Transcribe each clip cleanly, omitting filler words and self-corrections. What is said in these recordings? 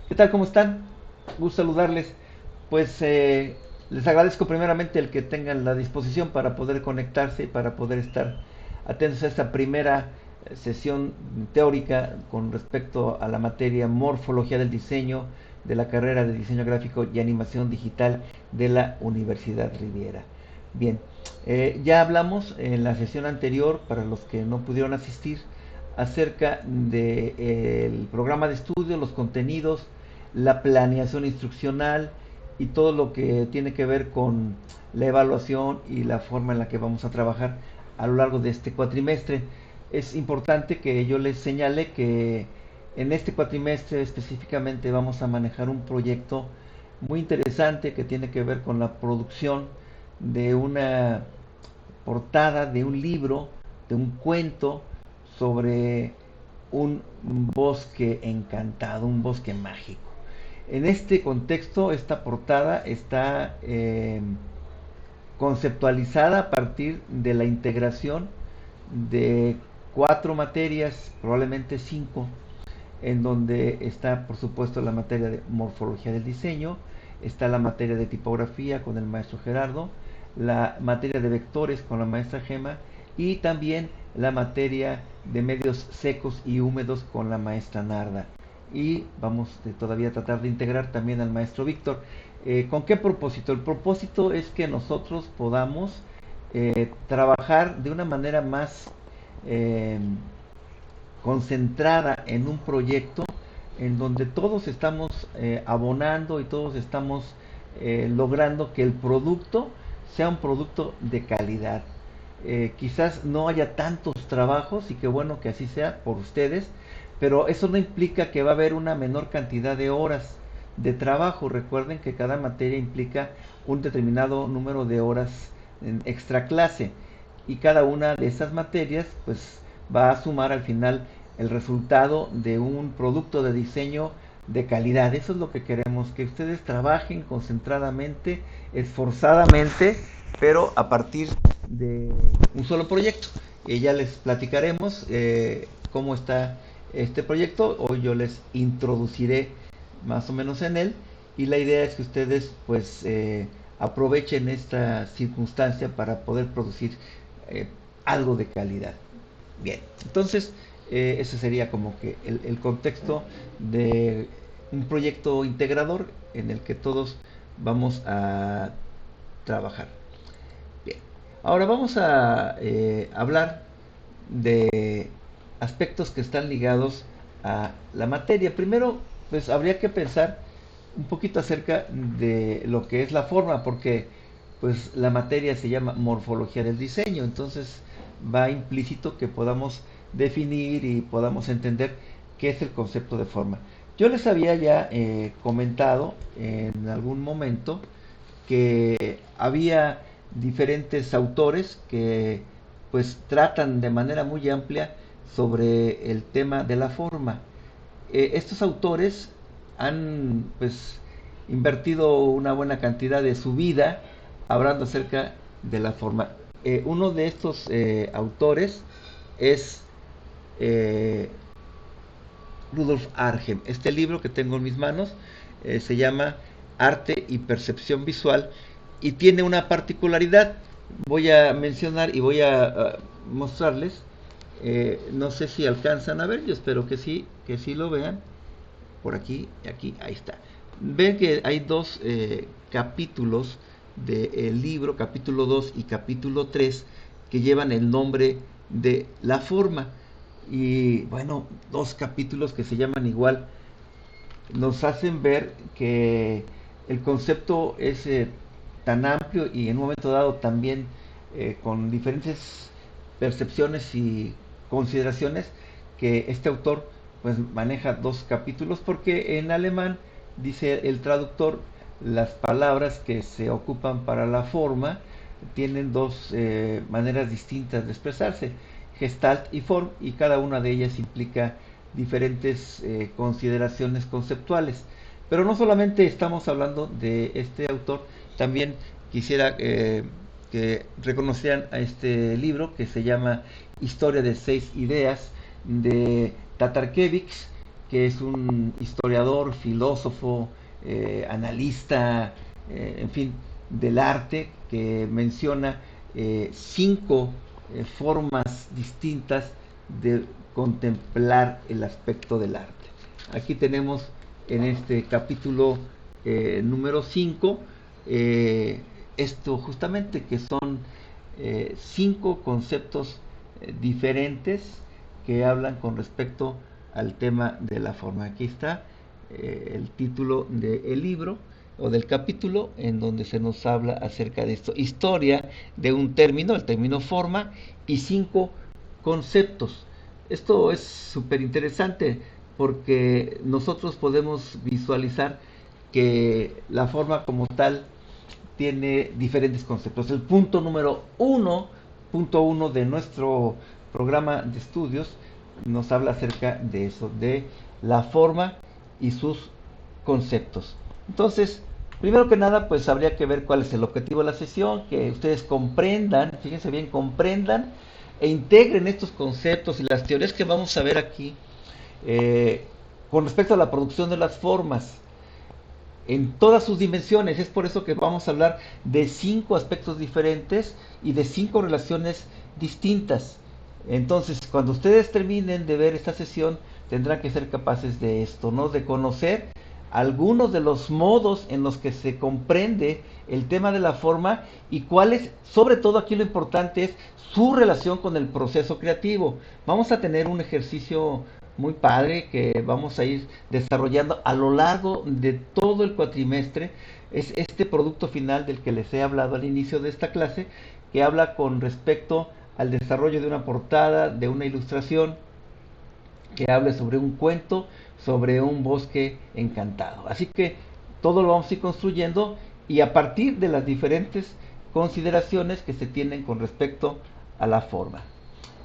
¿Qué tal? ¿Cómo están? Gusto saludarles. Pues les agradezco primeramente el que tengan la disposición para poder conectarse y para poder estar atentos a esta primera sesión teórica con respecto a la materia morfología del diseño de la carrera de diseño gráfico y animación digital de la Universidad Riviera. Bien, ya hablamos en la sesión anterior, para los que no pudieron asistir, acerca del programa de estudio, los contenidos, la planeación instruccional y todo lo que tiene que ver con la evaluación y la forma en la que vamos a trabajar a lo largo de este cuatrimestre. Es importante que yo les señale que en este cuatrimestre específicamente vamos a manejar un proyecto muy interesante que tiene que ver con la producción de una portada de un libro, de un cuento sobre un bosque encantado, un bosque mágico. En este contexto, esta portada está conceptualizada a partir de la integración de cuatro materias, probablemente cinco, en donde está, por supuesto, la materia de morfología del diseño, está la materia de tipografía con el maestro Gerardo, la materia de vectores con la maestra Gema y también la materia de medios secos y húmedos con la maestra Narda. Y vamos todavía a tratar de integrar también al maestro Víctor. ¿Con qué propósito? El propósito es que nosotros podamos trabajar de una manera más eh, concentrada en un proyecto en donde todos estamos abonando y todos estamos logrando que el producto sea un producto de calidad. Quizás no haya tantos trabajos y qué bueno que así sea por ustedes, pero eso no implica que va a haber una menor cantidad de horas de trabajo. Recuerden que cada materia implica un determinado número de horas en extra clase y cada una de esas materias pues va a sumar al final el resultado de un producto de diseño de calidad. Eso es lo que queremos, que ustedes trabajen concentradamente, esforzadamente, pero a partir de un solo proyecto. Ya les platicaremos cómo está este proyecto. Hoy yo les introduciré más o menos en él y la idea es que ustedes pues aprovechen esta circunstancia para poder producir eh, algo de calidad. Bien, entonces ese sería como que el contexto de un proyecto integrador en el que todos vamos a trabajar. Bien, ahora vamos a hablar de aspectos que están ligados a la materia. Primero, pues habría que pensar un poquito acerca de lo que es la forma, porque pues la materia se llama morfología del diseño, entonces va implícito que podamos definir y podamos entender qué es el concepto de forma. Yo les había ya comentado en algún momento que había diferentes autores que pues tratan de manera muy amplia sobre el tema de la forma. Estos autores han pues invertido una buena cantidad de su vida hablando acerca de la forma. Uno de estos autores es eh, Rudolf Argem. Este libro que tengo en mis manos se llama Arte y Percepción Visual y tiene una particularidad. Voy a mencionar y voy a mostrarles. No sé si alcanzan a ver, yo espero que sí lo vean. Por aquí y aquí, ahí está. Ven que hay dos capítulos del libro, capítulo 2 y capítulo 3, que llevan el nombre de la forma. Y bueno, dos capítulos que se llaman igual, nos hacen ver que el concepto es tan amplio y en un momento dado también con diferentes percepciones y consideraciones que este autor pues maneja dos capítulos porque en alemán dice el traductor las palabras que se ocupan para la forma tienen dos maneras distintas de expresarse, Gestalt y Form, y cada una de ellas implica diferentes consideraciones conceptuales. Pero no solamente estamos hablando de este autor, también quisiera que reconocieran a este libro que se llama Historia de seis ideas de Tatarkiewicz, que es un historiador, filósofo, analista, en fin, del arte, que menciona 5 formas distintas de contemplar el aspecto del arte. Aquí tenemos en este capítulo número 5 esto justamente, que son 5 conceptos diferentes que hablan con respecto al tema de la forma. Aquí está el título del libro o del capítulo, en donde se nos habla acerca de esto: historia de un término, el término forma, y 5 conceptos. Esto es súper interesante porque nosotros podemos visualizar que la forma como tal tiene diferentes conceptos. El punto uno de nuestro programa de estudios nos habla acerca de eso, de la forma y sus conceptos. Entonces, primero que nada, pues habría que ver cuál es el objetivo de la sesión, que ustedes comprendan, fíjense bien, comprendan e integren estos conceptos y las teorías que vamos a ver aquí eh, con respecto a la producción de las formas en todas sus dimensiones. Es por eso que vamos a hablar de 5 aspectos diferentes y de 5 relaciones distintas. Entonces, cuando ustedes terminen de ver esta sesión, tendrán que ser capaces de esto, ¿no? De conocer algunos de los modos en los que se comprende el tema de la forma, y cuáles, sobre todo aquí lo importante es su relación con el proceso creativo. Vamos a tener un ejercicio muy padre que vamos a ir desarrollando a lo largo de todo el cuatrimestre. Es este producto final del que les he hablado al inicio de esta clase, que habla con respecto al desarrollo de una portada, de una ilustración, que hable sobre un cuento, sobre un bosque encantado. Así que todo lo vamos a ir construyendo, y a partir de las diferentes consideraciones que se tienen con respecto a la forma.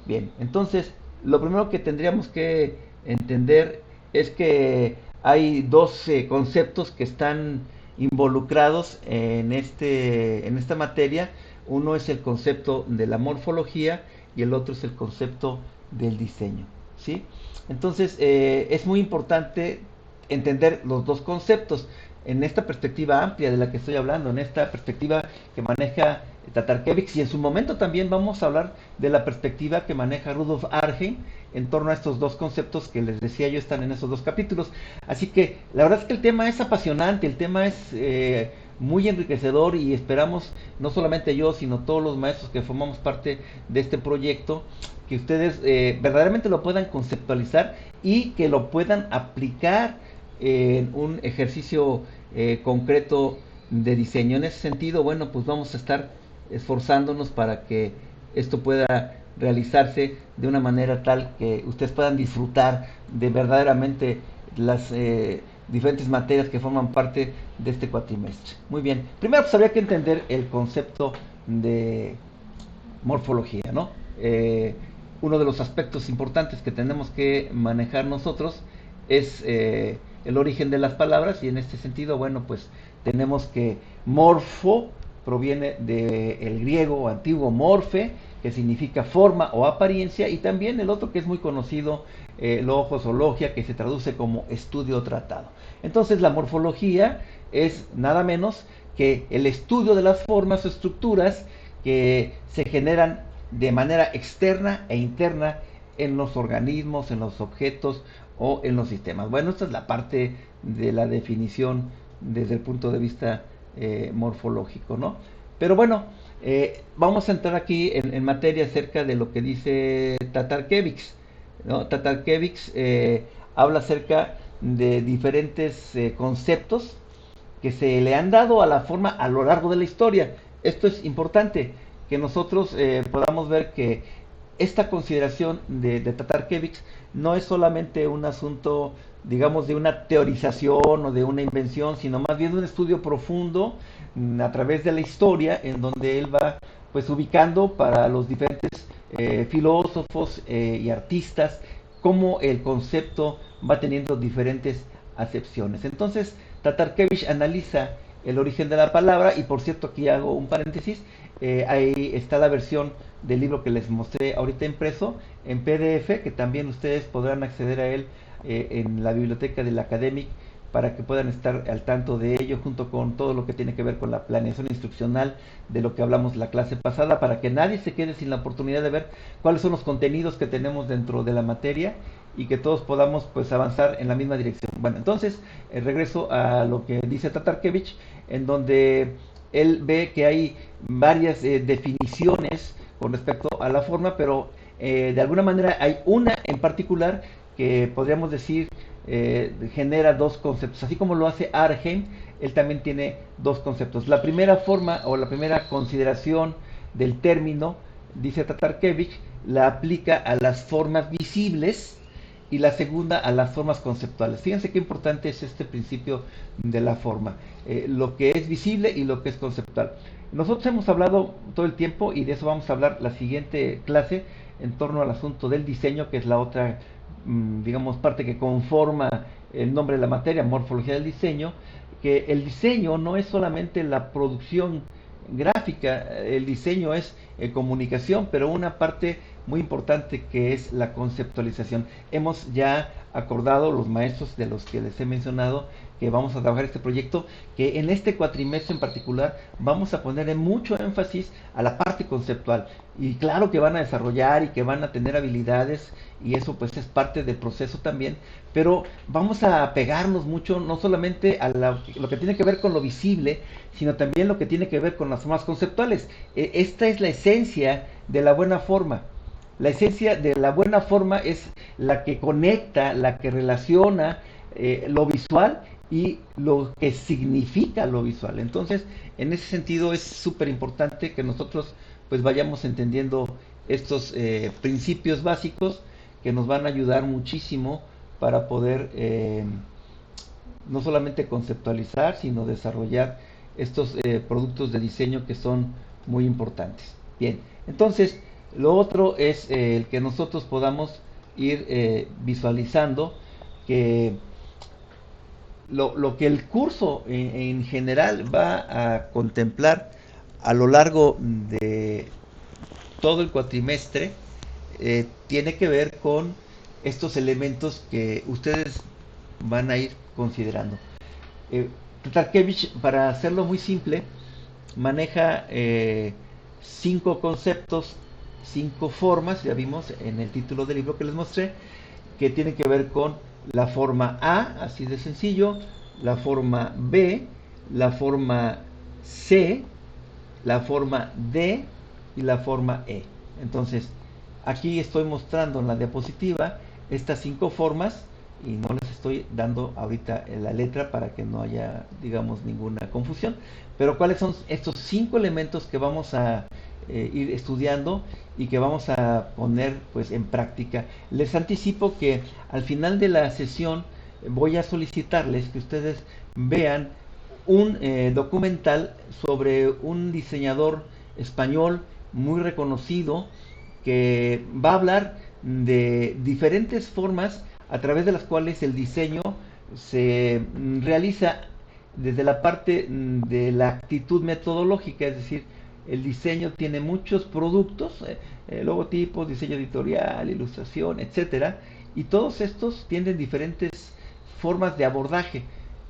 Bien, entonces lo primero que tendríamos que entender es que hay 12 conceptos que están involucrados en esta materia. Uno es el concepto de la morfología y el otro es el concepto del diseño, ¿sí? Entonces es muy importante entender los dos conceptos en esta perspectiva amplia de la que estoy hablando, en esta perspectiva que maneja Tatarkiewicz, y en su momento también vamos a hablar de la perspectiva que maneja Rudolf Argheim en torno a estos dos conceptos que les decía yo están en esos dos capítulos. Así que la verdad es que el tema es apasionante, el tema es muy enriquecedor, y esperamos, no solamente yo, sino todos los maestros que formamos parte de este proyecto, que ustedes verdaderamente lo puedan conceptualizar y que lo puedan aplicar en un ejercicio concreto de diseño. En ese sentido, bueno, pues vamos a estar esforzándonos para que esto pueda realizarse de una manera tal que ustedes puedan disfrutar de verdaderamente las diferentes materias que forman parte de este cuatrimestre. Muy bien, primero pues habría que entender el concepto de morfología, ¿no? Uno de los aspectos importantes que tenemos que manejar nosotros es el origen de las palabras, y en este sentido, bueno, pues tenemos que morfo proviene del griego antiguo morfe, que significa forma o apariencia, y también el otro que es muy conocido, logos o logia, que se traduce como estudio o tratado. Entonces la morfología es nada menos que el estudio de las formas o estructuras que se generan de manera externa e interna en los organismos, en los objetos o en los sistemas. Bueno, esta es la parte de la definición desde el punto de vista morfológico, ¿no? Pero bueno, vamos a entrar aquí en materia acerca de lo que dice Tatarkiewicz, ¿no? Tatarkiewicz habla acerca de diferentes conceptos que se le han dado a la forma a lo largo de la historia. Esto es importante, que nosotros podamos ver que esta consideración de Tatarkiewicz no es solamente un asunto, digamos, de una teorización o de una invención, sino más bien de un estudio profundo a través de la historia, en donde él va pues ubicando para los diferentes filósofos y artistas cómo el concepto va teniendo diferentes acepciones. Entonces, Tatarkiewicz analiza el origen de la palabra, y por cierto, aquí hago un paréntesis, ahí está la versión del libro que les mostré ahorita impreso en PDF, que también ustedes podrán acceder a él en la biblioteca del Academic para que puedan estar al tanto de ello, junto con todo lo que tiene que ver con la planeación instruccional de lo que hablamos la clase pasada, para que nadie se quede sin la oportunidad de ver cuáles son los contenidos que tenemos dentro de la materia y que todos podamos pues avanzar en la misma dirección. Bueno, entonces regreso a lo que dice Tatarkiewicz, en donde él ve que hay varias definiciones con respecto a la forma, pero de alguna manera hay una en particular que podríamos decir genera dos conceptos. Así como lo hace Arnhem, él también tiene dos conceptos. La primera forma o la primera consideración del término, dice Tatarkiewicz, la aplica a las formas visibles y la segunda a las formas conceptuales. Fíjense qué importante es este principio de la forma, lo que es visible y lo que es conceptual. Nosotros hemos hablado todo el tiempo, y de eso vamos a hablar la siguiente clase, en torno al asunto del diseño, que es la otra, digamos, parte que conforma el nombre de la materia, morfología del diseño, que el diseño no es solamente la producción gráfica, el diseño es comunicación, pero una parte muy importante que es la conceptualización. Hemos ya acordado, los maestros de los que les he mencionado, que vamos a trabajar este proyecto, que en este cuatrimestre en particular vamos a poner mucho énfasis a la parte conceptual, y claro que van a desarrollar y que van a tener habilidades, y eso pues es parte del proceso también, pero vamos a pegarnos mucho no solamente a lo que tiene que ver con lo visible, sino también lo que tiene que ver con las formas conceptuales. Esta es la esencia de la buena forma. La esencia de la buena forma es la que conecta, la que relaciona lo visual y lo que significa lo visual. Entonces, en ese sentido es súper importante que nosotros pues vayamos entendiendo estos principios básicos que nos van a ayudar muchísimo para poder no solamente conceptualizar, sino desarrollar estos productos de diseño que son muy importantes. Bien, entonces lo otro es el que nosotros podamos ir visualizando que lo que el curso en general va a contemplar a lo largo de todo el cuatrimestre tiene que ver con estos elementos que ustedes van a ir considerando. Tatarkiewicz, para hacerlo muy simple, maneja 5 conceptos, 5 formas, ya vimos en el título del libro que les mostré, que tienen que ver con la forma A, así de sencillo, la forma B, la forma C, la forma D y la forma E. Entonces, aquí estoy mostrando en la diapositiva estas 5 formas, y no les estoy dando ahorita la letra para que no haya, digamos, ninguna confusión. Pero ¿cuáles son estos 5 elementos que vamos a ir estudiando y que vamos a poner pues en práctica? Les anticipo que al final de la sesión voy a solicitarles que ustedes vean un documental sobre un diseñador español muy reconocido, que va a hablar de diferentes formas a través de las cuales el diseño se realiza desde la parte de la actitud metodológica, es decir, el diseño tiene muchos productos, logotipos, diseño editorial, ilustración, etcétera, y todos estos tienen diferentes formas de abordaje,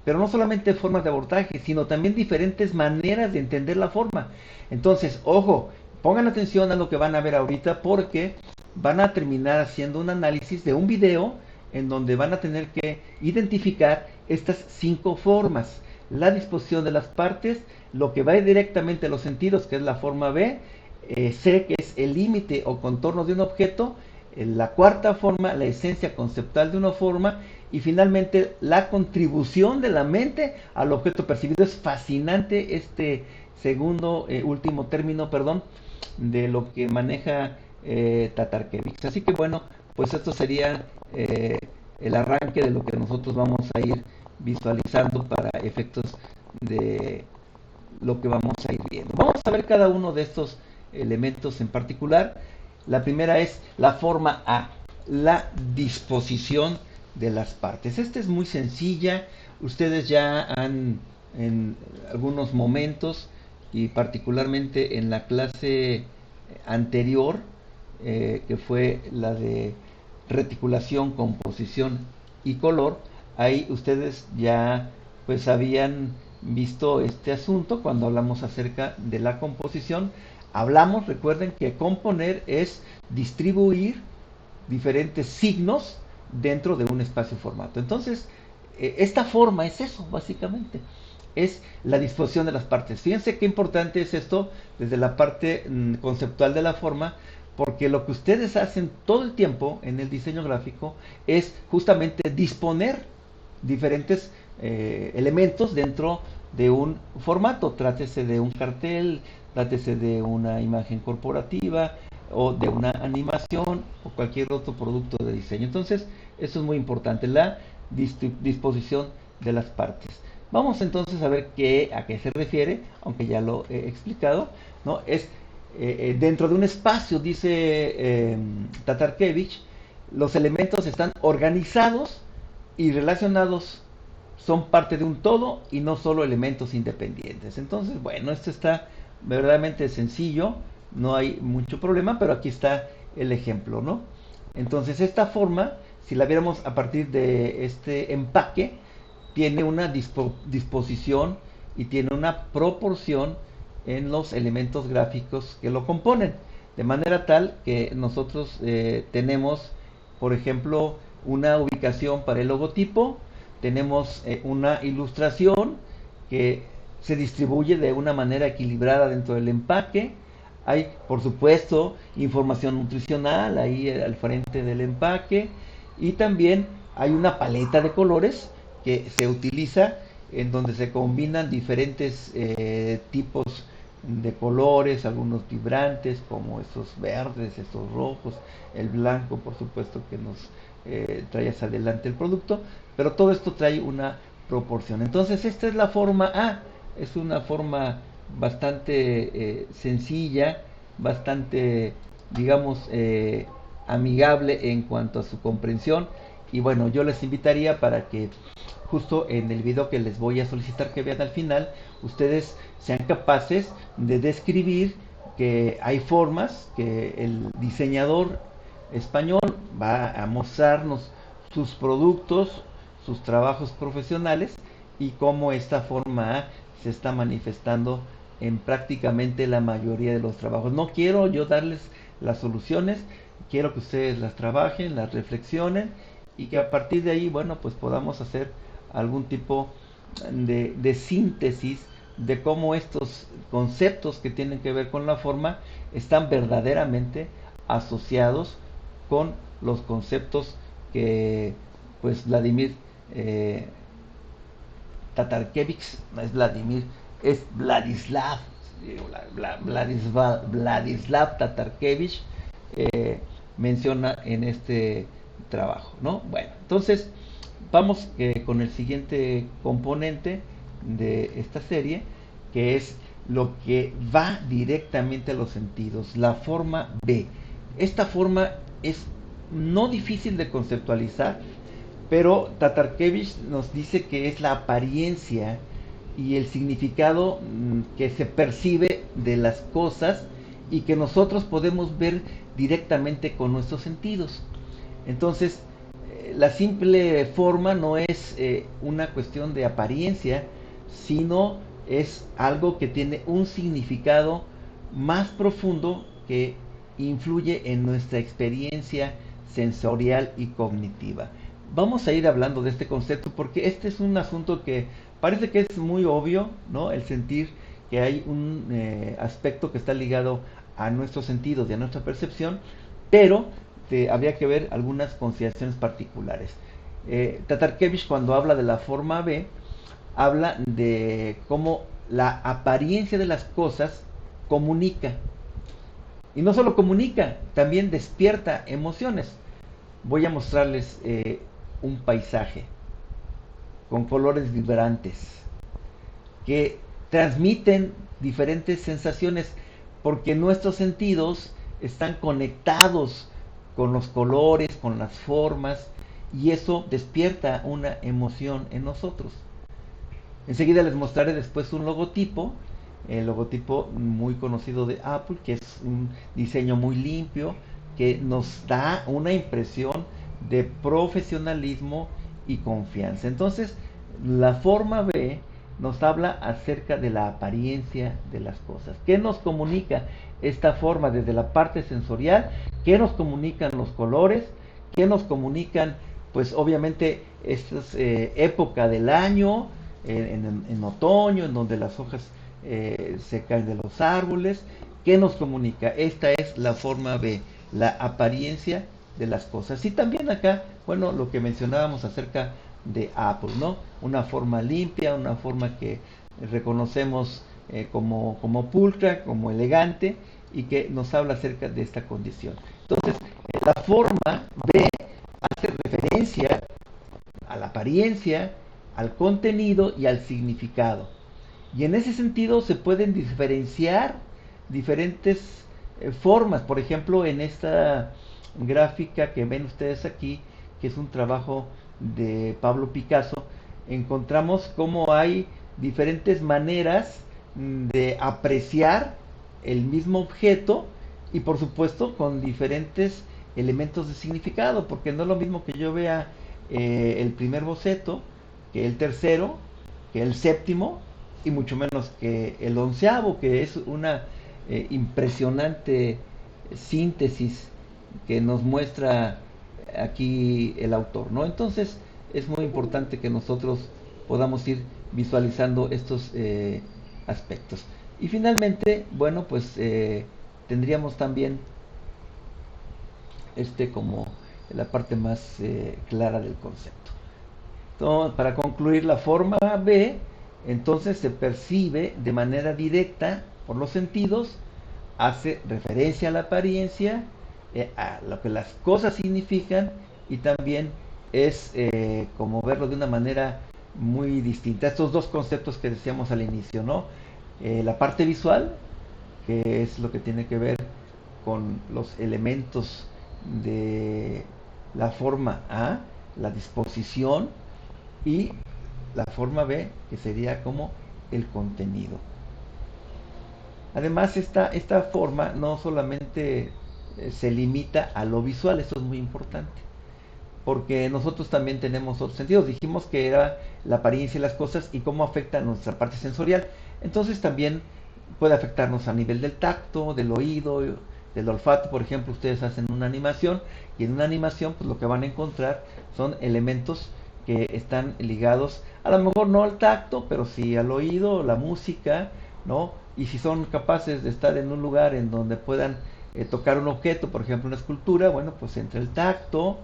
pero no solamente formas de abordaje, sino también diferentes maneras de entender la forma. Entonces, ojo, pongan atención a lo que van a ver ahorita, porque van a terminar haciendo un análisis de un video en donde van a tener que identificar estas 5 formas: la disposición de las partes, lo que va directamente a los sentidos, que es la forma B, C, que es el límite o contorno de un objeto, la cuarta forma, la esencia conceptual de una forma, y finalmente la contribución de la mente al objeto percibido. Es fascinante este segundo, último término, perdón, de lo que maneja Tatarkiewicz. Así que bueno, pues esto sería el arranque de lo que nosotros vamos a ir visualizando para efectos de lo que vamos a ir viendo. Vamos a ver cada uno de estos elementos en particular. La primera es la forma A, la disposición de las partes. Esta es muy sencilla. Ustedes ya han en algunos momentos, y particularmente en la clase anterior, que fue la de reticulación, composición y color. Ahí ustedes ya pues habían visto este asunto cuando hablamos acerca de la composición. Hablamos, recuerden que componer es distribuir diferentes signos dentro de un espacio formato. Entonces, esta forma es eso, básicamente. Es la disposición de las partes. Fíjense qué importante es esto desde la parte conceptual de la forma, porque lo que ustedes hacen todo el tiempo en el diseño gráfico es justamente disponer diferentes elementos dentro de un formato. Trátese de un cartel, trátese de una imagen corporativa o de una animación o cualquier otro producto de diseño. Entonces, eso es muy importante, la disposición de las partes. Vamos entonces a ver a qué se refiere, aunque ya lo he explicado, ¿no? Es dentro de un espacio, dice Tatarkiewicz, los elementos están organizados y relacionados, son parte de un todo y no solo elementos independientes. Entonces, bueno, esto está verdaderamente sencillo, no hay mucho problema, pero aquí está el ejemplo, ¿no? Entonces, esta forma, si la viéramos a partir de este empaque, tiene una disposición y tiene una proporción en los elementos gráficos que lo componen, de manera tal que nosotros tenemos, por ejemplo, una ubicación para el logotipo, tenemos una ilustración que se distribuye de una manera equilibrada dentro del empaque, hay, por supuesto, información nutricional ahí al frente del empaque, y también hay una paleta de colores que se utiliza en donde se combinan diferentes tipos de colores, algunos vibrantes como estos verdes, estos rojos, el blanco por supuesto que nos trae hacia adelante el producto, pero todo esto trae una proporción. Entonces esta es la forma A, es una forma bastante sencilla, bastante digamos amigable en cuanto a su comprensión, y bueno, yo les invitaría para que justo en el video que les voy a solicitar que vean al final, ustedes sean capaces de describir que hay formas que el diseñador español va a mostrarnos sus productos, sus trabajos profesionales y cómo esta forma se está manifestando en prácticamente la mayoría de los trabajos. No quiero yo darles las soluciones, quiero que ustedes las trabajen, las reflexionen y que a partir de ahí, bueno, pues podamos hacer algún tipo de síntesis de cómo estos conceptos que tienen que ver con la forma están verdaderamente asociados con los conceptos que pues Vladimir Tatarkiewicz, no es Vladimir, es Vladislav Tatarkiewicz menciona en este trabajo, ¿no? Bueno, entonces vamos con el siguiente componente de esta serie, que es lo que va directamente a los sentidos, la forma B. Esta forma es no difícil de conceptualizar, pero Tatarkiewicz nos dice que es la apariencia y el significado que se percibe de las cosas y que nosotros podemos ver directamente con nuestros sentidos. Entonces, la simple forma no es una cuestión de apariencia, sino es algo que tiene un significado más profundo que influye en nuestra experiencia sensorial y cognitiva. Vamos a ir hablando de este concepto porque este es un asunto que parece que es muy obvio, ¿no? El sentir que hay un aspecto que está ligado a nuestros sentidos y a nuestra percepción, pero habría que ver algunas consideraciones particulares. Tatarkiewicz, cuando habla de la forma B, habla de cómo la apariencia de las cosas comunica. Y no solo comunica, también despierta emociones. Voy a mostrarles un paisaje con colores vibrantes que transmiten diferentes sensaciones porque nuestros sentidos están conectados con los colores, con las formas, y eso despierta una emoción en nosotros. Enseguida les mostraré después un logotipo, el logotipo muy conocido de Apple, que es un diseño muy limpio, que nos da una impresión de profesionalismo y confianza. Entonces, la forma B nos habla acerca de la apariencia de las cosas. ¿Qué nos comunica esta forma desde la parte sensorial? ¿Qué nos comunican los colores? ¿Qué nos comunican, pues obviamente, esta época del año, en otoño, en donde las hojas se caen de los árboles? ¿Qué nos comunica? Esta es la forma B, la apariencia de las cosas. Y también acá, bueno, lo que mencionábamos acerca de Apple, ¿no? Una forma limpia, una forma que reconocemos como pulcra, como elegante, y que nos habla acerca de esta condición. Entonces, la forma B hace referencia a la apariencia, al contenido y al significado. Y en ese sentido se pueden diferenciar diferentes formas. Por ejemplo, en esta gráfica que ven ustedes aquí, que es un trabajo de Pablo Picasso, encontramos cómo hay diferentes maneras de apreciar el mismo objeto y por supuesto con diferentes elementos de significado, porque no es lo mismo que yo vea el primer boceto, que el tercero, que el séptimo, y mucho menos que el onceavo, que es una impresionante síntesis que nos muestra aquí el autor, ¿no? Entonces es muy importante que nosotros podamos ir visualizando estos aspectos. Y finalmente, bueno, pues tendríamos también como la parte más clara del concepto. Entonces, para concluir, la forma B entonces se percibe de manera directa por los sentidos, hace referencia a la apariencia, a lo que las cosas significan y también es como verlo de una manera muy distinta. Estos dos conceptos que decíamos al inicio, ¿no? La parte visual, que es lo que tiene que ver con los elementos de la forma A, la disposición, y la forma B, que sería como el contenido. Además, esta forma no solamente se limita a lo visual, esto es muy importante, porque nosotros también tenemos otros sentidos. Dijimos que era la apariencia de las cosas y cómo afecta a nuestra parte sensorial. Entonces también puede afectarnos a nivel del tacto, del oído, del olfato. Por ejemplo, ustedes hacen una animación y en una animación pues lo que van a encontrar son elementos que están ligados a lo mejor no al tacto, pero sí al oído, la música, ¿no? Y si son capaces de estar en un lugar en donde puedan tocar un objeto, por ejemplo una escultura, bueno, pues entre el tacto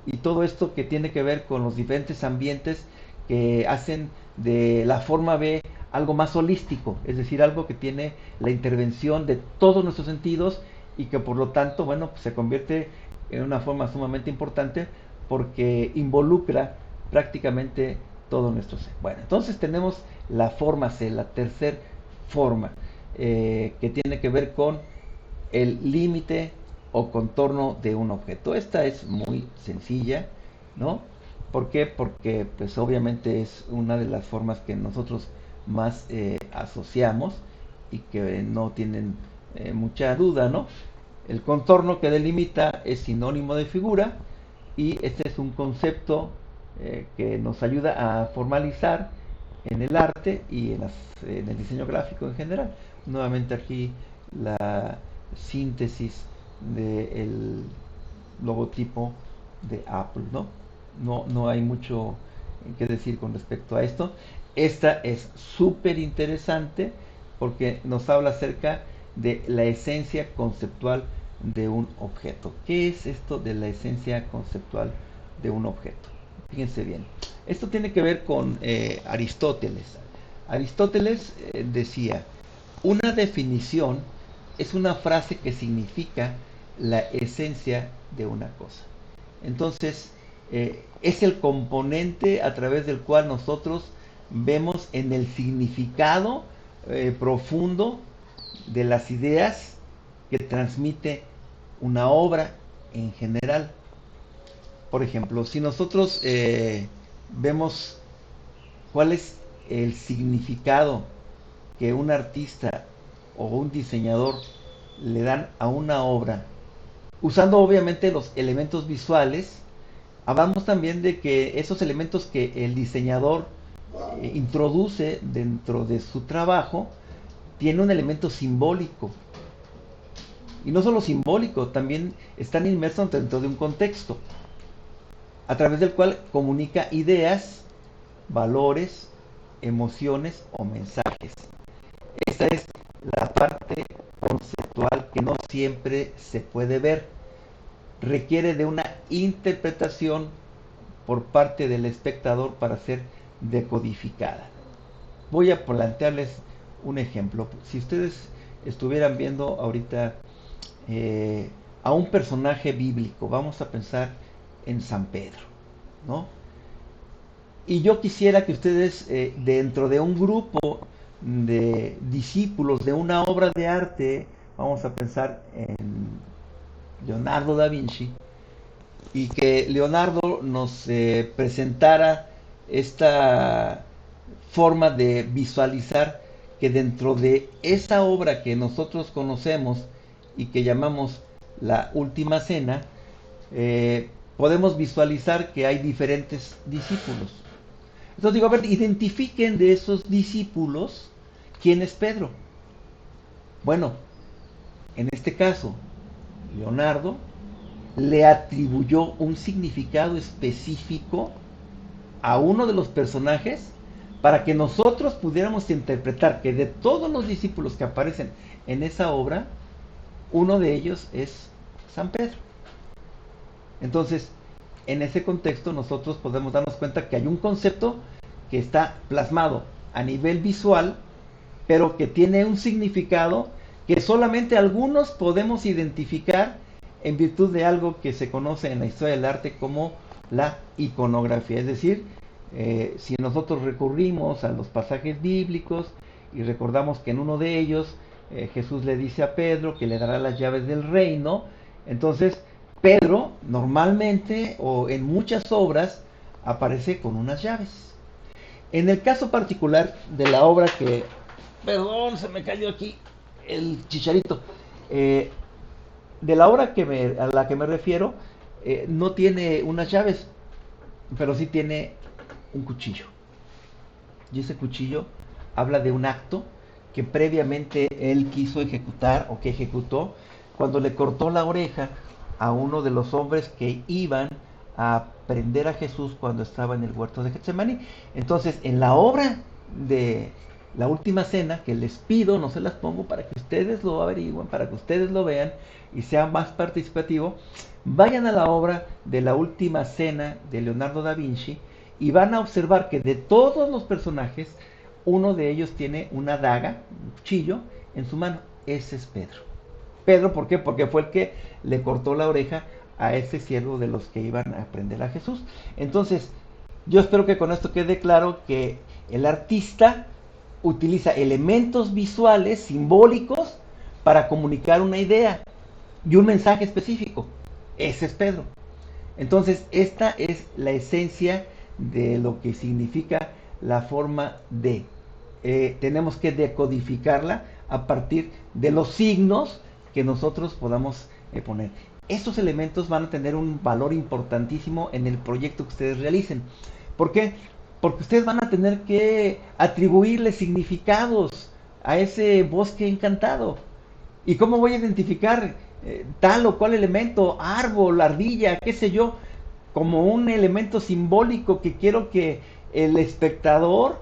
y todo esto que tiene que ver con los diferentes ambientes que hacen de la forma B algo más holístico, es decir, algo que tiene la intervención de todos nuestros sentidos y que por lo tanto, bueno, pues se convierte en una forma sumamente importante porque involucra prácticamente todo nuestro ser. Bueno, entonces tenemos la forma C, la tercera forma, que tiene que ver con el límite o contorno de un objeto. Esta es muy sencilla, ¿no? ¿Por qué? Porque pues obviamente es una de las formas que nosotros más asociamos y que no tienen mucha duda, ¿no? El contorno que delimita es sinónimo de figura y este es un concepto que nos ayuda a formalizar en el arte y en el diseño gráfico en general. Nuevamente aquí la síntesis del logotipo de Apple, ¿no? No hay mucho que decir con respecto a esto. Esta es súper interesante porque nos habla acerca de la esencia conceptual de un objeto. ¿Qué es esto de la esencia conceptual de un objeto? Fíjense bien. Esto tiene que ver con Aristóteles. Aristóteles decía, una definición es una frase que significa la esencia de una cosa. Entonces, es el componente a través del cual nosotros vemos en el significado profundo de las ideas que transmite una obra en general. Por ejemplo, si nosotros vemos cuál es el significado que un artista o un diseñador le dan a una obra, usando obviamente los elementos visuales, Hablamos también de que esos elementos que el diseñador introduce dentro de su trabajo tiene un elemento simbólico. Y no solo simbólico, también están inmersos dentro de un contexto, a través del cual comunica ideas, valores, emociones o mensajes. Esa es la parte conceptual que no siempre se puede ver. Requiere de una interpretación por parte del espectador para ser decodificada. Voy a plantearles un ejemplo. Si ustedes estuvieran viendo ahorita eh, a un personaje bíblico, vamos a pensar en San Pedro, ¿no? Y yo quisiera que ustedes, dentro de un grupo de discípulos de una obra de arte, vamos a pensar en Leonardo da Vinci, y que Leonardo nos presentara esta forma de visualizar que dentro de esa obra que nosotros conocemos y que llamamos la Última Cena, podemos visualizar que hay diferentes discípulos. Entonces digo, a ver, identifiquen de esos discípulos quién es Pedro. Bueno, en este caso, Leonardo le atribuyó un significado específico a uno de los personajes para que nosotros pudiéramos interpretar que de todos los discípulos que aparecen en esa obra, uno de ellos es San Pedro. Entonces, en ese contexto nosotros podemos darnos cuenta que hay un concepto que está plasmado a nivel visual, pero que tiene un significado que solamente algunos podemos identificar en virtud de algo que se conoce en la historia del arte como la iconografía. Es decir, si nosotros recurrimos a los pasajes bíblicos y recordamos que en uno de ellos Jesús le dice a Pedro que le dará las llaves del reino, entonces Pedro normalmente o en muchas obras aparece con unas llaves. En el caso particular de la obra que, perdón, se me cayó aquí el chicharito, eh, de la obra a la que me refiero, no tiene unas llaves, pero sí tiene un cuchillo. Y ese cuchillo habla de un acto que previamente él quiso ejecutar o que ejecutó cuando le cortó la oreja a uno de los hombres que iban a prender a Jesús cuando estaba en el huerto de Getsemaní. Entonces, en la obra de la Última Cena, que les pido, no se las pongo para que ustedes lo averigüen, para que ustedes lo vean y sea más participativo, vayan a la obra de la Última Cena de Leonardo da Vinci y van a observar que de todos los personajes, uno de ellos tiene una daga, un cuchillo, en su mano. Ese es Pedro. Pedro, ¿por qué? Porque fue el que le cortó la oreja a ese siervo de los que iban a prender a Jesús. Entonces, yo espero que con esto quede claro que el artista utiliza elementos visuales, simbólicos, para comunicar una idea y un mensaje específico. Ese es Pedro. Entonces, esta es la esencia de lo que significa la forma de. Tenemos que decodificarla a partir de los signos que nosotros podamos poner. Estos elementos van a tener un valor importantísimo en el proyecto que ustedes realicen. ¿Por qué? Porque ustedes van a tener que atribuirle significados a ese bosque encantado. ¿Y cómo voy a identificar tal o cual elemento, árbol, ardilla, qué sé yo, como un elemento simbólico que quiero que el espectador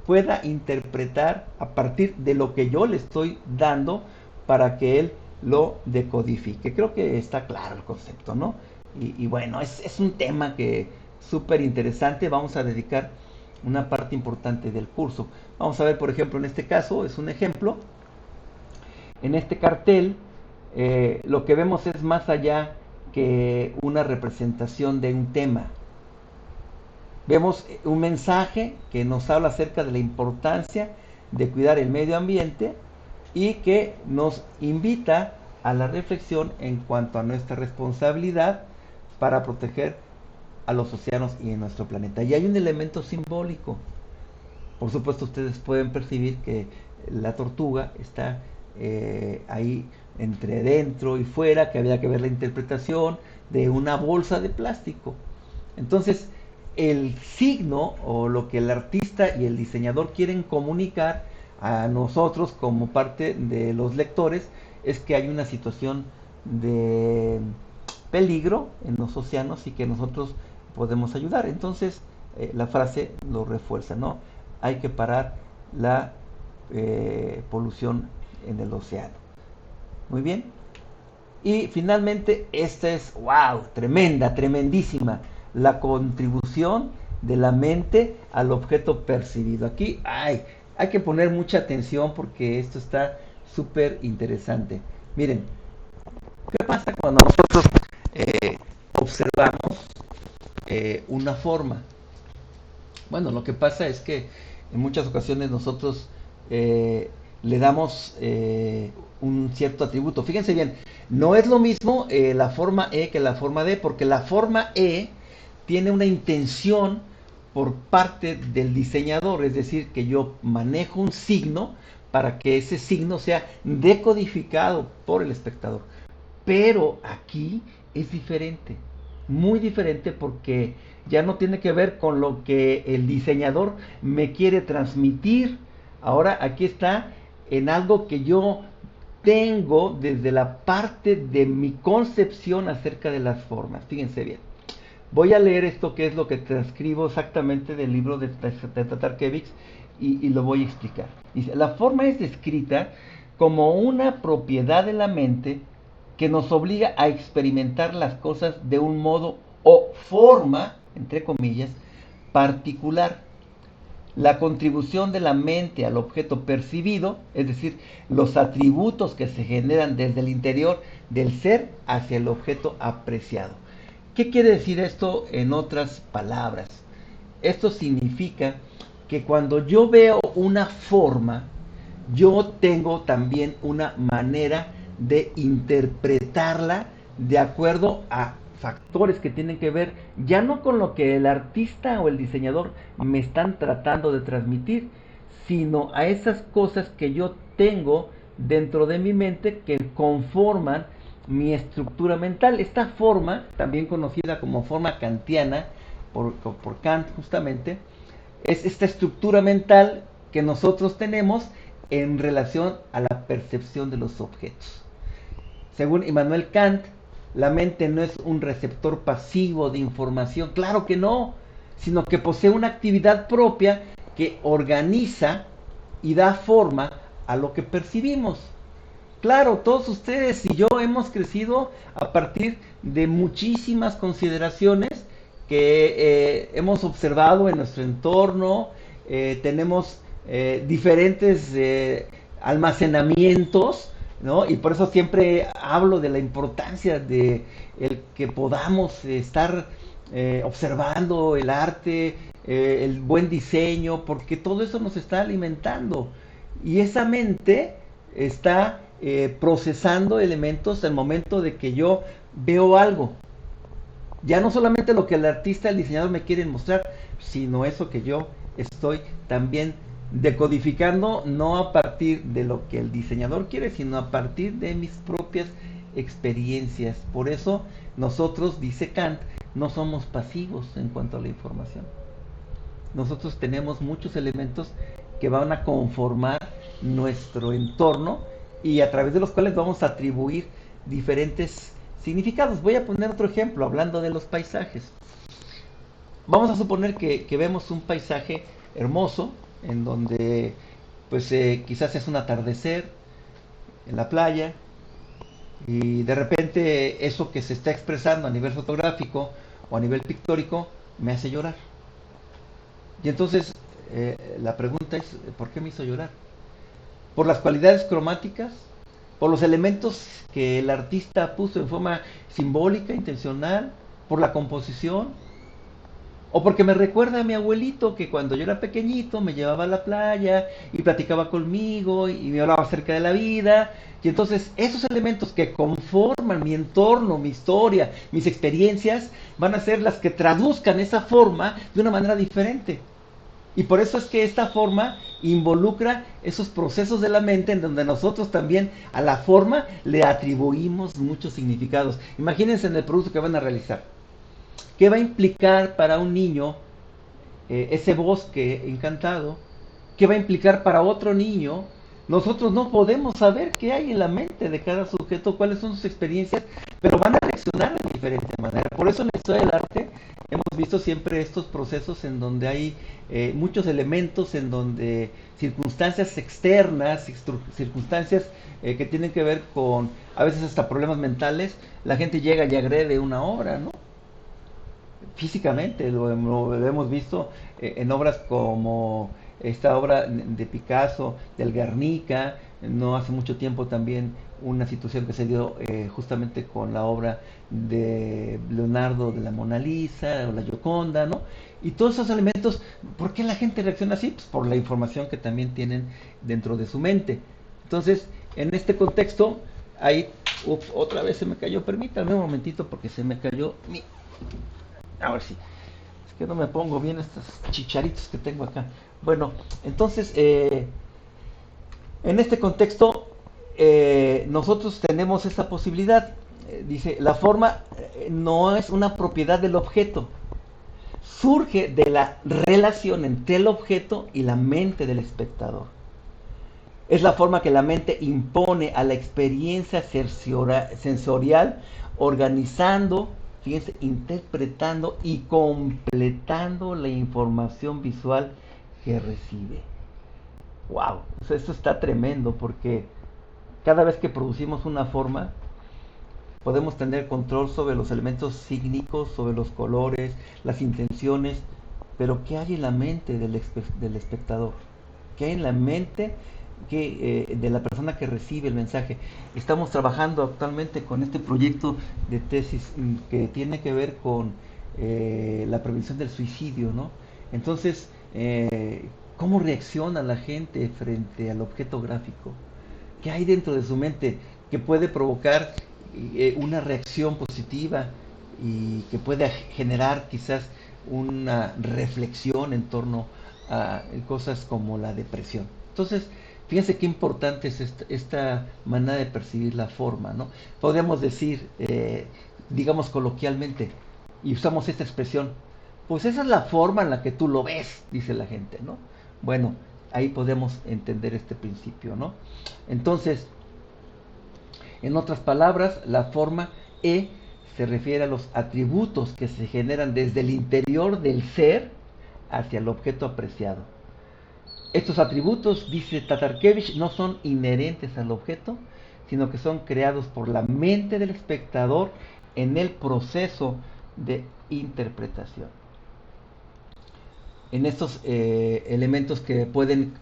pueda interpretar a partir de lo que yo le estoy dando para que él lo decodifique? Creo que está claro el concepto, ¿no? Y bueno, es un tema que súper interesante. Vamos a dedicar una parte importante del curso. Vamos a ver, por ejemplo, en este caso, es un ejemplo. En este cartel, lo que vemos es más allá que una representación de un tema. Vemos un mensaje que nos habla acerca de la importancia de cuidar el medio ambiente y que nos invita a la reflexión en cuanto a nuestra responsabilidad para proteger a los océanos y en nuestro planeta. Y hay un elemento simbólico. Por supuesto, ustedes pueden percibir que la tortuga está ahí entre dentro y fuera, que había que ver la interpretación de una bolsa de plástico. Entonces, el signo o lo que el artista y el diseñador quieren comunicar a nosotros como parte de los lectores es que hay una situación de peligro en los océanos y que nosotros podemos ayudar. Entonces, la frase lo refuerza, ¿no? Hay que parar la polución en el océano. Muy bien. Y finalmente, esta es, wow, tremenda, tremendísima, la contribución de la mente al objeto percibido. Aquí hay que poner mucha atención porque esto está súper interesante. Miren, ¿qué pasa cuando nosotros observamos una forma? Bueno, lo que pasa es que en muchas ocasiones nosotros le damos un cierto atributo. Fíjense bien, no es lo mismo la forma E que la forma D, porque la forma E tiene una intención por parte del diseñador, es decir, que yo manejo un signo para que ese signo sea decodificado por el espectador. Pero aquí es diferente, muy diferente porque ya no tiene que ver con lo que el diseñador me quiere transmitir. Ahora aquí está en algo que yo tengo desde la parte de mi concepción acerca de las formas. Fíjense bien. Voy a leer esto que es lo que transcribo exactamente del libro de Tatarkiewicz y lo voy a explicar. Dice, la forma es descrita como una propiedad de la mente que nos obliga a experimentar las cosas de un modo o forma, entre comillas, particular. La contribución de la mente al objeto percibido, es decir, los atributos que se generan desde el interior del ser hacia el objeto apreciado. ¿Qué quiere decir esto en otras palabras? Esto significa que cuando yo veo una forma, yo tengo también una manera de interpretarla de acuerdo a factores que tienen que ver ya no con lo que el artista o el diseñador me están tratando de transmitir, sino a esas cosas que yo tengo dentro de mi mente que conforman mi estructura mental. Esta forma, también conocida como forma kantiana por Kant justamente, es esta estructura mental que nosotros tenemos en relación a la percepción de los objetos. Según Immanuel Kant, la mente no es un receptor pasivo de información, claro que no, sino que posee una actividad propia que organiza y da forma a lo que percibimos. Claro, todos ustedes y yo hemos crecido a partir de muchísimas consideraciones que hemos observado en nuestro entorno, tenemos diferentes almacenamientos, ¿no? Y por eso siempre hablo de la importancia de el que podamos estar observando el arte, el buen diseño, porque todo eso nos está alimentando. Y esa mente está procesando elementos al momento de que yo veo algo. Ya no solamente lo que el artista, el diseñador me quieren mostrar, sino eso que yo estoy también decodificando, no a partir de lo que el diseñador quiere, sino a partir de mis propias experiencias. Por eso nosotros, dice Kant, no somos pasivos en cuanto a la información. Nosotros tenemos muchos elementos que van a conformar nuestro entorno y a través de los cuales vamos a atribuir diferentes significados. Voy a poner otro ejemplo, hablando de los paisajes. Vamos a suponer que vemos un paisaje hermoso, en donde pues quizás es un atardecer en la playa, y de repente eso que se está expresando a nivel fotográfico o a nivel pictórico me hace llorar. Y entonces la pregunta es, ¿por qué me hizo llorar? ¿Por las cualidades cromáticas? ¿Por los elementos que el artista puso en forma simbólica, intencional? ¿Por la composición? ¿O porque me recuerda a mi abuelito que cuando yo era pequeñito me llevaba a la playa y platicaba conmigo y me hablaba acerca de la vida? Y entonces esos elementos que conforman mi entorno, mi historia, mis experiencias, van a ser las que traduzcan esa forma de una manera diferente. Y por eso es que esta forma involucra esos procesos de la mente en donde nosotros también a la forma le atribuimos muchos significados. Imagínense en el producto que van a realizar. ¿Qué va a implicar para un niño ese bosque encantado? ¿Qué va a implicar para otro niño? Nosotros no podemos saber qué hay en la mente de cada sujeto, cuáles son sus experiencias, pero van a reaccionar de diferente manera. Por eso en la historia del arte hemos visto siempre estos procesos en donde hay muchos elementos, en donde circunstancias externas, circunstancias que tienen que ver con a veces hasta problemas mentales, la gente llega y agrede una obra, ¿no? Físicamente, lo hemos visto en obras como esta obra de Picasso, del Guernica, no hace mucho tiempo también una situación que se dio justamente con la obra de Leonardo de la Mona Lisa o la Gioconda, ¿no? Y todos esos elementos, ¿por qué la gente reacciona así? Pues por la información que también tienen dentro de su mente. Entonces, en este contexto, ahí, otra vez se me cayó, permítame un momentito porque se me cayó mi... Ahora sí. Es que no me pongo bien estos chicharitos que tengo acá. Bueno, entonces, en este contexto, nosotros tenemos esta posibilidad. Dice, la forma no es una propiedad del objeto. Surge de la relación entre el objeto y la mente del espectador. Es la forma que la mente impone a la experiencia sensorial, organizando, fíjense, interpretando y completando la información visual que recibe. ¡Wow! O sea, esto está tremendo porque cada vez que producimos una forma, podemos tener control sobre los elementos sígnicos, sobre los colores, las intenciones, pero ¿qué hay en la mente del espectador? ¿Qué hay en la mente de la persona que recibe el mensaje? Estamos trabajando actualmente con este proyecto de tesis que tiene que ver con la prevención del suicidio, ¿no? Entonces, ¿cómo reacciona la gente frente al objeto gráfico? ¿Qué hay dentro de su mente que puede provocar una reacción positiva y que puede generar quizás una reflexión en torno a cosas como la depresión? Entonces, fíjense qué importante es esta manera de percibir la forma, ¿no? Podríamos decir, digamos coloquialmente, y usamos esta expresión, pues esa es la forma en la que tú lo ves, dice la gente, ¿no? Bueno, ahí podemos entender este principio, ¿no? Entonces, en otras palabras, la forma E se refiere a los atributos que se generan desde el interior del ser hacia el objeto apreciado. Estos atributos, dice Tatarkiewicz, no son inherentes al objeto, sino que son creados por la mente del espectador en el proceso de interpretación. En estos elementos que pueden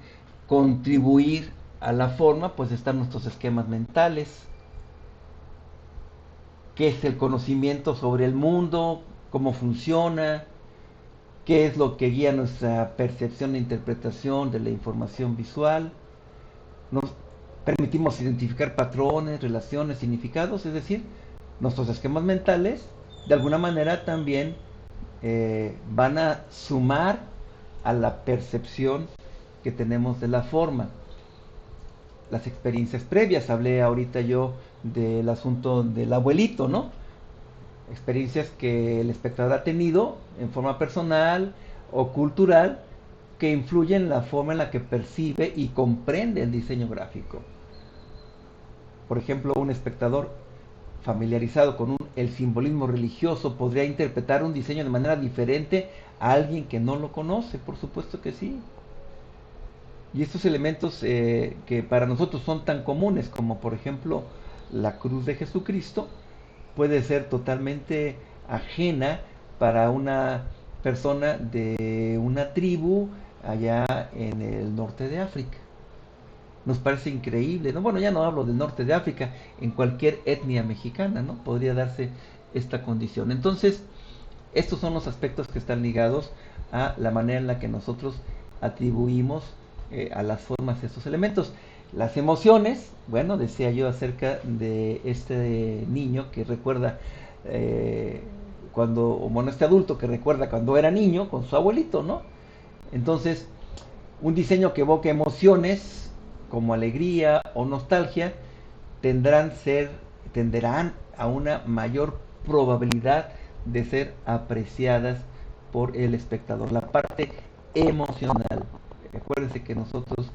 contribuir a la forma, pues están nuestros esquemas mentales, qué es el conocimiento sobre el mundo, cómo funciona, qué es lo que guía nuestra percepción e interpretación de la información visual. Nos permitimos identificar patrones, relaciones, significados, es decir, nuestros esquemas mentales de alguna manera también van a sumar a la percepción que tenemos de la forma. Las experiencias previas, hablé ahorita yo del asunto del abuelito, ¿no? Experiencias que el espectador ha tenido en forma personal o cultural que influyen en la forma en la que percibe y comprende el diseño gráfico. Por ejemplo, un espectador familiarizado con el simbolismo religioso podría interpretar un diseño de manera diferente a alguien que no lo conoce, por supuesto que sí. Y estos elementos que para nosotros son tan comunes como por ejemplo la cruz de Jesucristo, puede ser totalmente ajena para una persona de una tribu allá en el norte de África. Nos parece increíble, ¿no? Bueno, ya no hablo del norte de África, en cualquier etnia mexicana, ¿no? Podría darse esta condición. Entonces, estos son los aspectos que están ligados a la manera en la que nosotros atribuimos a las formas estos elementos. Las emociones, bueno, decía yo acerca de este niño que recuerda cuando, bueno, este adulto que recuerda cuando era niño con su abuelito, ¿no? Entonces, un diseño que evoque emociones como alegría o nostalgia tenderán a una mayor probabilidad de ser apreciadas por el espectador. La parte emocional. Acuérdense que nosotros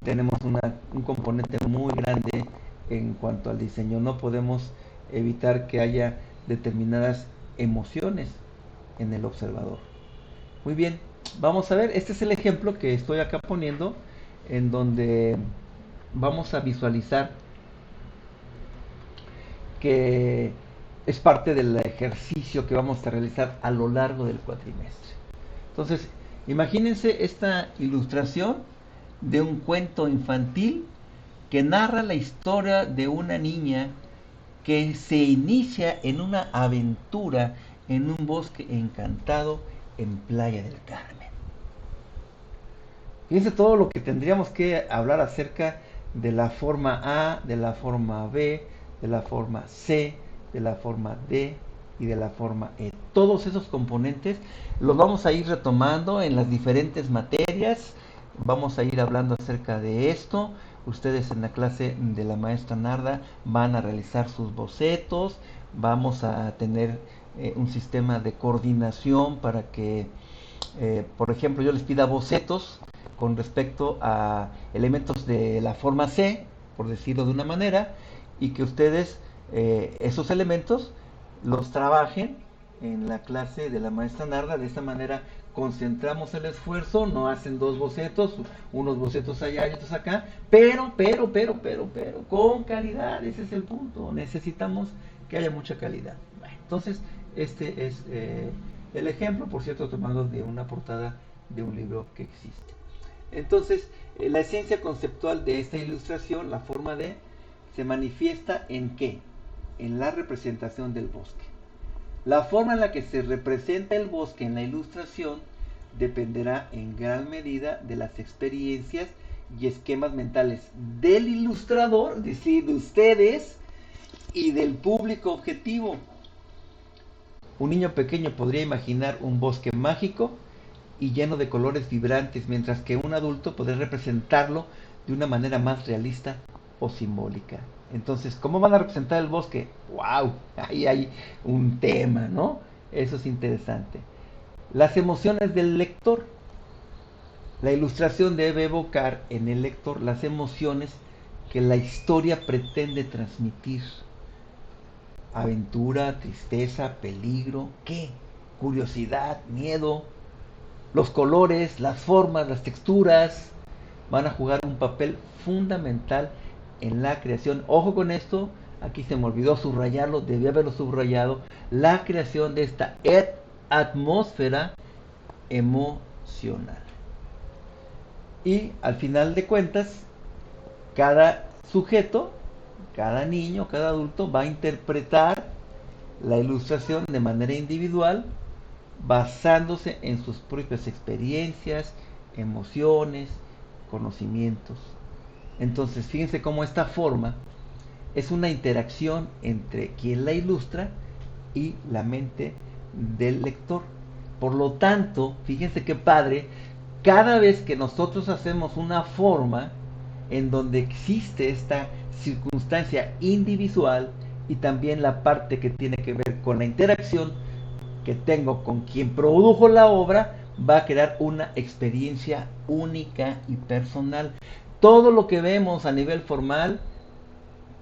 tenemos un componente muy grande en cuanto al diseño. No podemos evitar que haya determinadas emociones en el observador. Muy bien, vamos a ver, este es el ejemplo que estoy acá poniendo, en donde vamos a visualizar que es parte del ejercicio que vamos a realizar a lo largo del cuatrimestre. Entonces, imagínense esta ilustración de un cuento infantil que narra la historia de una niña que se inicia en una aventura en un bosque encantado en Playa del Carmen. Fíjense todo lo que tendríamos que hablar acerca de la forma A, de la forma B, de la forma C, de la forma D y de la forma E. Todos esos componentes los vamos a ir retomando en las diferentes materias. Vamos a ir hablando acerca de esto. Ustedes en la clase de la maestra Narda van a realizar sus bocetos. Vamos a tener un sistema de coordinación para que, por ejemplo, yo les pida bocetos con respecto a elementos de la forma C, por decirlo de una manera, y que ustedes esos elementos los trabajen en la clase de la maestra Narda. De esta manera concentramos el esfuerzo, no hacen dos bocetos, unos bocetos allá y otros acá, pero, con calidad. Ese es el punto. Necesitamos que haya mucha calidad. Bueno, entonces, este es el ejemplo, por cierto, tomado de una portada de un libro que existe. Entonces, la esencia conceptual de esta ilustración, la forma D, se manifiesta en ¿qué? En la representación del bosque. La forma en la que se representa el bosque en la ilustración dependerá en gran medida de las experiencias y esquemas mentales del ilustrador, es decir, de ustedes, y del público objetivo. Un niño pequeño podría imaginar un bosque mágico y lleno de colores vibrantes, mientras que un adulto podría representarlo de una manera más realista o simbólica. Entonces, ¿cómo van a representar el bosque? ¡Wow! Ahí hay un tema, ¿no? Eso es interesante. Las emociones del lector. La ilustración debe evocar en el lector las emociones que la historia pretende transmitir. Aventura, tristeza, peligro, ¿qué? Curiosidad, miedo. Los colores, las formas, las texturas van a jugar un papel fundamental en la creación. Ojo con esto, aquí se me olvidó subrayarlo, debí haberlo subrayado. La creación de esta atmósfera emocional. Y al final de cuentas, cada sujeto, cada niño, cada adulto va a interpretar la ilustración de manera individual, basándose en sus propias experiencias, emociones, conocimientos. Entonces, fíjense cómo esta forma es una interacción entre quien la ilustra y la mente del lector. Por lo tanto, fíjense qué padre, cada vez que nosotros hacemos una forma en donde existe esta circunstancia individual y también la parte que tiene que ver con la interacción que tengo con quien produjo la obra, va a crear una experiencia única y personal. Todo lo que vemos a nivel formal,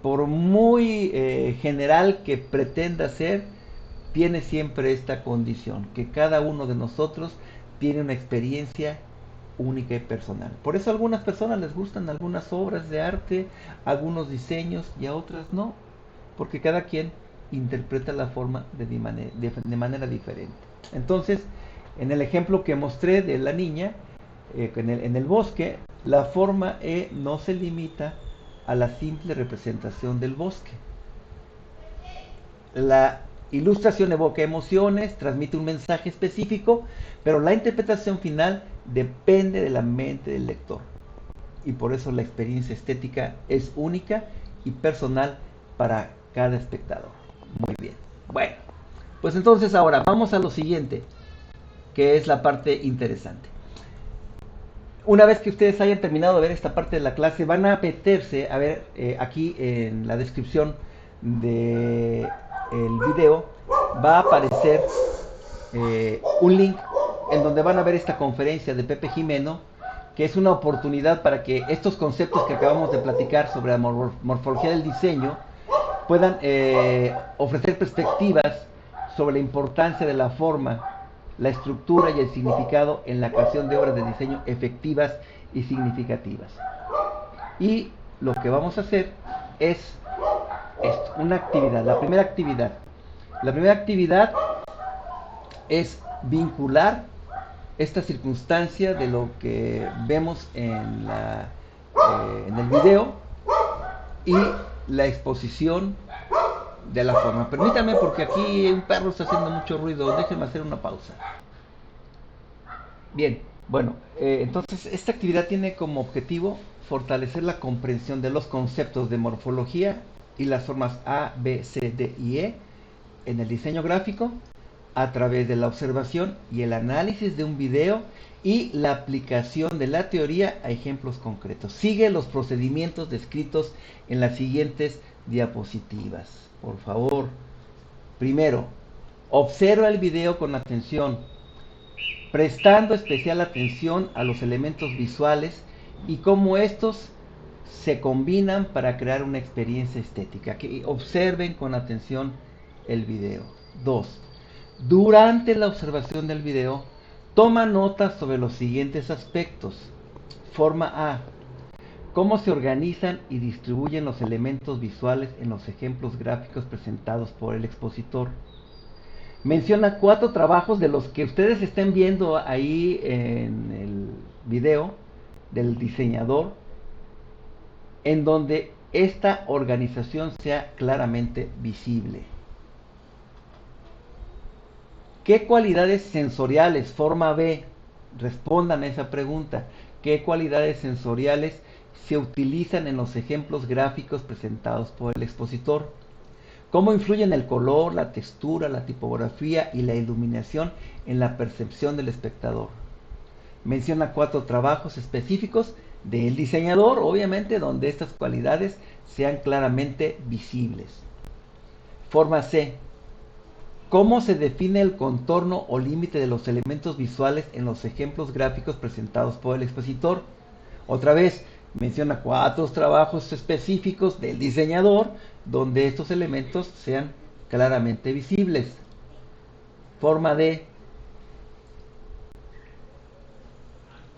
por muy general que pretenda ser, tiene siempre esta condición, que cada uno de nosotros tiene una experiencia única y personal. Por eso a algunas personas les gustan algunas obras de arte, algunos diseños, y a otras no, porque cada quien interpreta la forma de manera diferente. Entonces, en el ejemplo que mostré de la niña, en el bosque, la forma E no se limita a la simple representación del bosque. La ilustración evoca emociones, transmite un mensaje específico, pero la interpretación final depende de la mente del lector. Y por eso la experiencia estética es única y personal para cada espectador. Muy bien. Bueno, pues entonces ahora vamos a lo siguiente, que es la parte interesante. Una vez que ustedes hayan terminado de ver esta parte de la clase, van a meterse a ver aquí en la descripción del video, va a aparecer un link en donde van a ver esta conferencia de Pepe Jimeno, que es una oportunidad para que estos conceptos que acabamos de platicar sobre la morfología del diseño puedan ofrecer perspectivas sobre la importancia de la forma, la estructura y el significado en la creación de obras de diseño efectivas y significativas. Y lo que vamos a hacer es esto, una actividad. La primera actividad es vincular esta circunstancia de lo que vemos en el video y la exposición de la forma. Permítanme porque aquí un perro está haciendo mucho ruido, déjenme hacer una pausa. Bien, bueno, entonces esta actividad tiene como objetivo fortalecer la comprensión de los conceptos de morfología y las formas A, B, C, D y E en el diseño gráfico a través de la observación y el análisis de un video y la aplicación de la teoría a ejemplos concretos. Sigue los procedimientos descritos en las siguientes diapositivas, por favor. Primero, observa el video con atención, prestando especial atención a los elementos visuales y cómo estos se combinan para crear una experiencia estética. Que observen con atención el video. 2. Durante la observación del video, toma notas sobre los siguientes aspectos. Forma A. Cómo se organizan y distribuyen los elementos visuales en los ejemplos gráficos presentados por el expositor. Menciona 4 trabajos de los que ustedes estén viendo ahí en el video del diseñador, en donde esta organización sea claramente visible. ¿Qué cualidades sensoriales, forma B? Respondan a esa pregunta. ¿Qué cualidades sensoriales se utilizan en los ejemplos gráficos presentados por el expositor? ¿Cómo influyen el color, la textura, la tipografía y la iluminación en la percepción del espectador? Menciona 4 trabajos específicos del diseñador, obviamente, donde estas cualidades sean claramente visibles. Forma C. ¿Cómo se define el contorno o límite de los elementos visuales en los ejemplos gráficos presentados por el expositor? Otra vez, menciona 4 trabajos específicos del diseñador donde estos elementos sean claramente visibles. Forma D.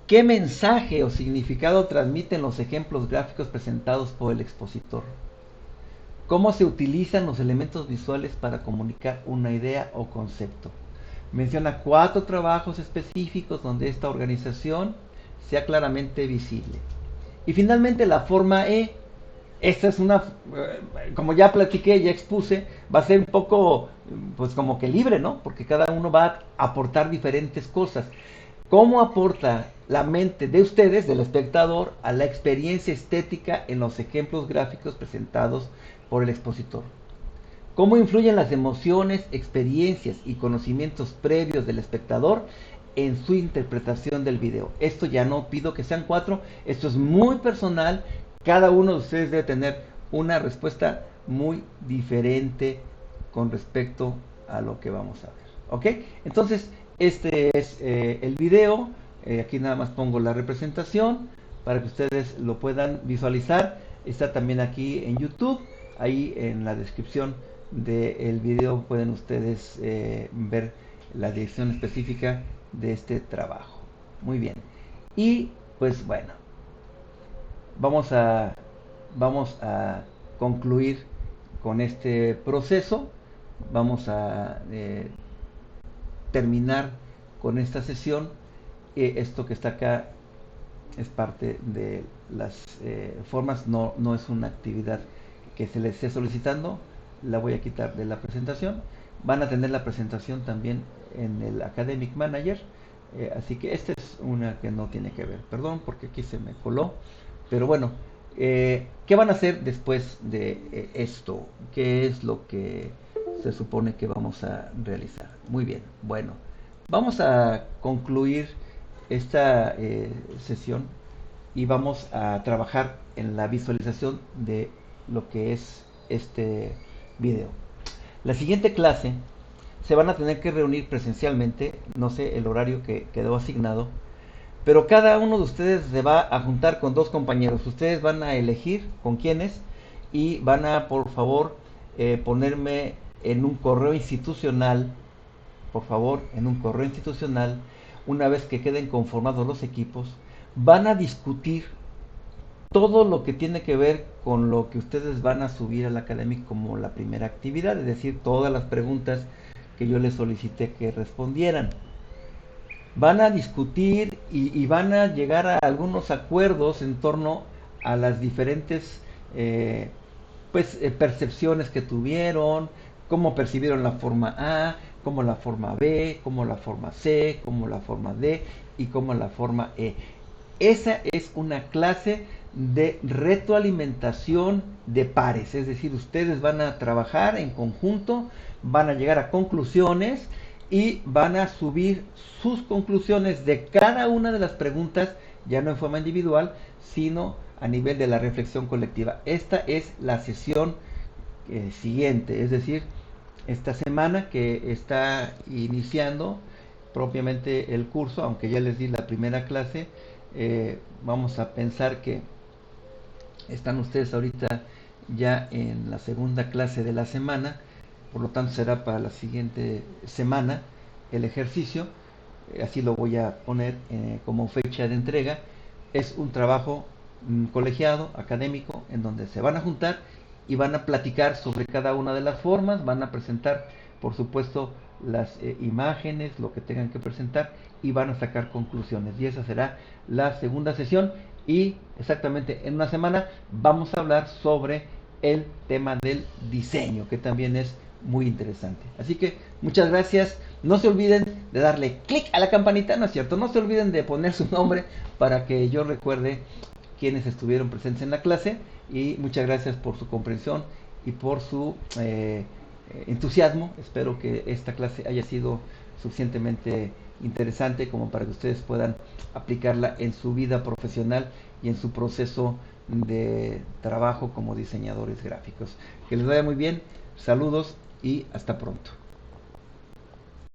¿Qué mensaje o significado transmiten los ejemplos gráficos presentados por el expositor? ¿Cómo se utilizan los elementos visuales para comunicar una idea o concepto? Menciona 4 trabajos específicos donde esta organización sea claramente visible. Y finalmente la forma E. Esta es una, como ya platiqué, ya expuse, va a ser un poco, pues como que libre, ¿no? Porque cada uno va a aportar diferentes cosas. ¿Cómo aporta la mente de ustedes, del espectador, a la experiencia estética en los ejemplos gráficos presentados por el expositor? ¿Cómo influyen las emociones, experiencias y conocimientos previos del espectador en su interpretación del video? Esto ya no pido que sean 4, esto es muy personal. Cada uno de ustedes debe tener una respuesta muy diferente con respecto a lo que vamos a ver. ¿Ok? Entonces, este es el video. Aquí nada más pongo la representación para que ustedes lo puedan visualizar. Está también aquí en YouTube. Ahí en la descripción del video pueden ustedes ver la dirección específica de este trabajo. Muy bien. Y pues bueno, vamos a concluir con este proceso. Vamos a terminar con esta sesión. Esto que está acá es parte de las formas, no es una actividad que se les esté solicitando. La voy a quitar de la presentación. Van a tener la presentación también en el Academic Manager, así que esta es una que no tiene que ver, perdón porque aquí se me coló, pero bueno, ¿qué van a hacer después de esto? ¿Qué es lo que se supone que vamos a realizar? Muy bien, bueno, vamos a concluir esta sesión y vamos a trabajar en la visualización de lo que es este video. La siguiente clase se van a tener que reunir presencialmente, no sé el horario que quedó asignado, pero cada uno de ustedes se va a juntar con dos compañeros. Ustedes van a elegir con quiénes y van a, por favor, ponerme en un correo institucional, por favor, en un correo institucional, una vez que queden conformados los equipos, van a discutir todo lo que tiene que ver con lo que ustedes van a subir al académico como la primera actividad, es decir, todas las preguntas que yo les solicité que respondieran. Van a discutir y van a llegar a algunos acuerdos en torno a las diferentes percepciones que tuvieron, cómo percibieron la forma A, cómo la forma B, cómo la forma C, cómo la forma D y cómo la forma E. Esa es una clase de retroalimentación de pares, es decir, ustedes van a trabajar en conjunto, van a llegar a conclusiones y van a subir sus conclusiones de cada una de las preguntas, ya no en forma individual, sino a nivel de la reflexión colectiva. Esta es la sesión siguiente, es decir, esta semana que está iniciando propiamente el curso, aunque ya les di la primera clase, vamos a pensar que están ustedes ahorita ya en la segunda clase de la semana, por lo tanto será para la siguiente semana el ejercicio, así lo voy a poner como fecha de entrega. Es un trabajo colegiado, académico, en donde se van a juntar y van a platicar sobre cada una de las formas, van a presentar, por supuesto, las imágenes, lo que tengan que presentar, y van a sacar conclusiones. Y esa será la segunda sesión. Y exactamente en una semana vamos a hablar sobre el tema del diseño, que también es muy interesante. Así que muchas gracias. No se olviden de darle clic a la campanita, ¿no es cierto? No se olviden de poner su nombre para que yo recuerde quienes estuvieron presentes en la clase. Y muchas gracias por su comprensión y por su entusiasmo. Espero que esta clase haya sido suficientemente interesante como para que ustedes puedan aplicarla en su vida profesional y en su proceso de trabajo como diseñadores gráficos. Que les vaya muy bien, saludos y hasta pronto.